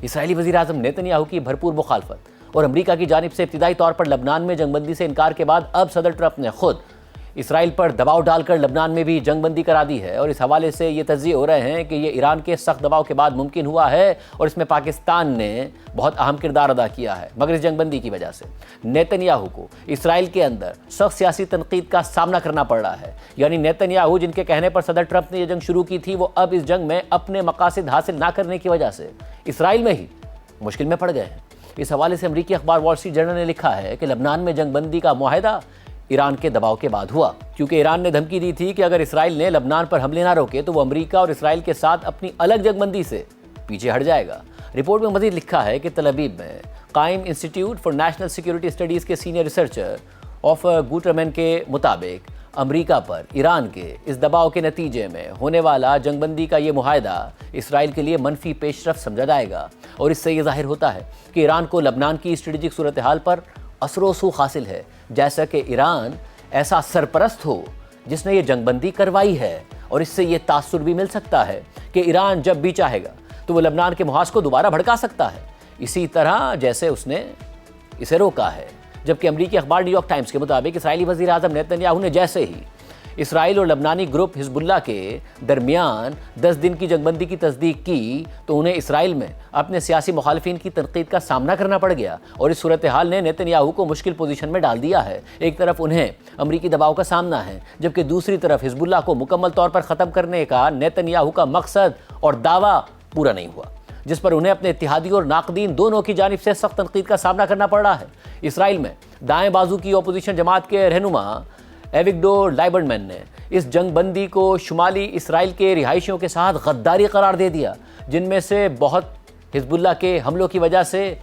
اسرائیلی وزیر اعظم نیتن یاہو کی بھرپور مخالفت اور امریکہ کی جانب سے ابتدائی طور پر لبنان میں جنگ بندی سے انکار کے بعد اب صدر ٹرمپ نے خود اسرائیل پر دباؤ ڈال کر لبنان میں بھی جنگ بندی کرا دی ہے، اور اس حوالے سے یہ تجزیے ہو رہے ہیں کہ یہ ایران کے سخت دباؤ کے بعد ممکن ہوا ہے، اور اس میں پاکستان نے بہت اہم کردار ادا کیا ہے۔ مگر اس جنگ بندی کی وجہ سے نیتن یاہو کو اسرائیل کے اندر سخت سیاسی تنقید کا سامنا کرنا پڑ رہا ہے۔ یعنی نیتن یاہو جن کے کہنے پر صدر ٹرمپ نے یہ جنگ شروع کی تھی، وہ اب اس جنگ میں اپنے مقاصد حاصل نہ کرنے کی وجہ سے اسرائیل میں ہی مشکل میں پڑ گئے ہیں۔ اس حوالے سے امریکی اخبار وال اسٹریٹ جرنل نے لکھا ہے کہ لبنان میں جنگ بندی کا معاہدہ ایران کے دباؤ کے بعد ہوا، کیونکہ ایران نے دھمکی دی تھی کہ اگر اسرائیل نے لبنان پر حملے نہ روکے تو وہ امریکہ اور اسرائیل کے ساتھ اپنی الگ جنگ بندی سے پیچھے ہٹ جائے گا۔ رپورٹ میں مزید لکھا ہے کہ تل ابیب میں قائم institute for national security studies کے سینئر ریسرچر آف گوٹرمین کے مطابق امریکہ پر ایران کے اس دباؤ کے نتیجے میں ہونے والا جنگ بندی کا یہ معاہدہ اسرائیل کے لیے منفی پیش رفت سمجھا جائے گا، اور اس سے یہ ظاہر ہوتا ہے کہ ایران کو لبنان کی اسٹریٹجک صورتحال پر اثر و رسوخ حاصل ہے، جیسا کہ ایران ایسا سرپرست ہو جس نے یہ جنگ بندی کروائی ہے، اور اس سے یہ تاثر بھی مل سکتا ہے کہ ایران جب بھی چاہے گا تو وہ لبنان کے محاذ کو دوبارہ بھڑکا سکتا ہے، اسی طرح جیسے اس نے اسے روکا ہے۔ جبکہ امریکی اخبار نیو یارک ٹائمز کے مطابق اسرائیلی وزیر اعظم نیتن یاہو نے جیسے ہی اسرائیل اور لبنانی گروپ حزب اللہ کے درمیان 10 دن کی جنگ بندی کی تصدیق کی تو انہیں اسرائیل میں اپنے سیاسی مخالفین کی تنقید کا سامنا کرنا پڑ گیا، اور اس صورتحال نے نیتن یاہو کو مشکل پوزیشن میں ڈال دیا ہے۔ ایک طرف انہیں امریکی دباؤ کا سامنا ہے، جبکہ دوسری طرف حزب اللہ کو مکمل طور پر ختم کرنے کا نیتن یاہو کا مقصد اور دعویٰ پورا نہیں ہوا، جس پر انہیں اپنے اتحادیوں اور ناقدین دونوں کی جانب سے سخت تنقید کا سامنا کرنا پڑ رہا ہے۔ اسرائیل میں دائیں بازو کی اپوزیشن جماعت کے رہنما ایوگڈور لائبرمین نے اس جنگ بندی کو شمالی اسرائیل کے رہائشیوں کے ساتھ غداری قرار دے دیا، جن میں سے بہت حزب اللہ کے حملوں کی وجہ سے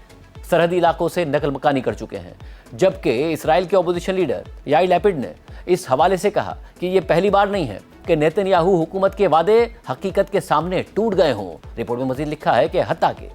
سرحدی علاقوں سے نقل مکانی کر چکے ہیں۔ جبکہ اسرائیل کے اپوزیشن لیڈر یائر لیپڈ نے اس حوالے سے کہا کہ یہ پہلی بار نہیں ہے کہ نیتن یاہو حکومت کے وعدے حقیقت کے سامنے ٹوٹ گئے ہوں۔ رپورٹ میں مزید لکھا ہے کہ حتیٰ کہ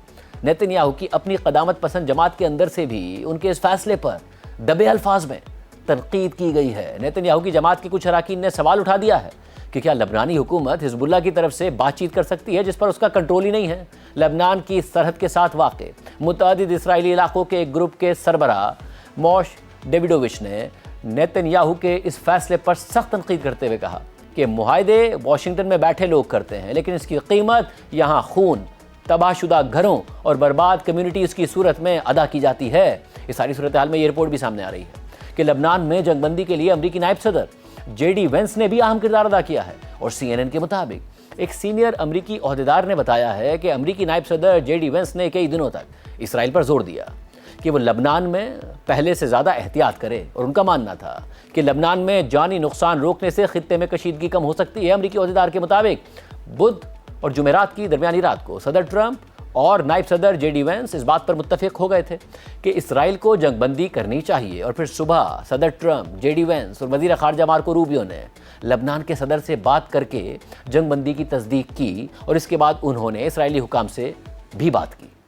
نیتن یاہو کی اپنی قدامت پسند جماعت کے اندر سے بھی ان کے اس فیصلے پر دبے الفاظ میں تنقید کی گئی ہے۔ نیتن یاہو کی جماعت کے کچھ اراکین نے سوال اٹھا دیا ہے کہ کیا لبنانی حکومت حزب اللہ کی طرف سے بات چیت کر سکتی ہے جس پر اس کا کنٹرول ہی نہیں ہے۔ لبنان کی سرحد کے ساتھ واقع متعدد اسرائیلی علاقوں کے ایک گروپ کے سربراہ موش ڈیویڈووچ نے نیتن یاہو کے اس فیصلے پر سخت تنقید کرتے ہوئے کہا کہ معاہدے واشنگٹن میں بیٹھے لوگ کرتے ہیں، لیکن اس کی قیمت یہاں خون، تباہ شدہ گھروں اور برباد کمیونٹیز کی صورت میں ادا کی جاتی ہے۔ اس ساری صورتحال میں یہ رپورٹ بھی سامنے آ رہی ہے کہ لبنان میں جنگ بندی کے لیے امریکی نائب صدر جے ڈی وینس نے بھی اہم کردار ادا کیا ہے، اور سی این این کے مطابق ایک سینئر امریکی عہدیدار نے بتایا ہے کہ امریکی نائب صدر جے ڈی وینس نے کئی دنوں تک اسرائیل پر زور دیا کہ وہ لبنان میں پہلے سے زیادہ احتیاط کرے، اور ان کا ماننا تھا کہ لبنان میں جانی نقصان روکنے سے خطے میں کشیدگی کم ہو سکتی ہے۔ امریکی عہدیدار کے مطابق بدھ اور جمعرات کی درمیانی رات کو صدر ٹرمپ اور نائب صدر جے ڈی وینس اس بات پر متفق ہو گئے تھے کہ اسرائیل کو جنگ بندی کرنی چاہیے، اور پھر صبح صدر ٹرمپ، جے ڈی وینس اور وزیر خارجہ مارکو روبیو نے لبنان کے صدر سے بات کر کے جنگ بندی کی تصدیق کی، اور اس کے بعد انہوں نے اسرائیلی حکام سے بھی بات کی۔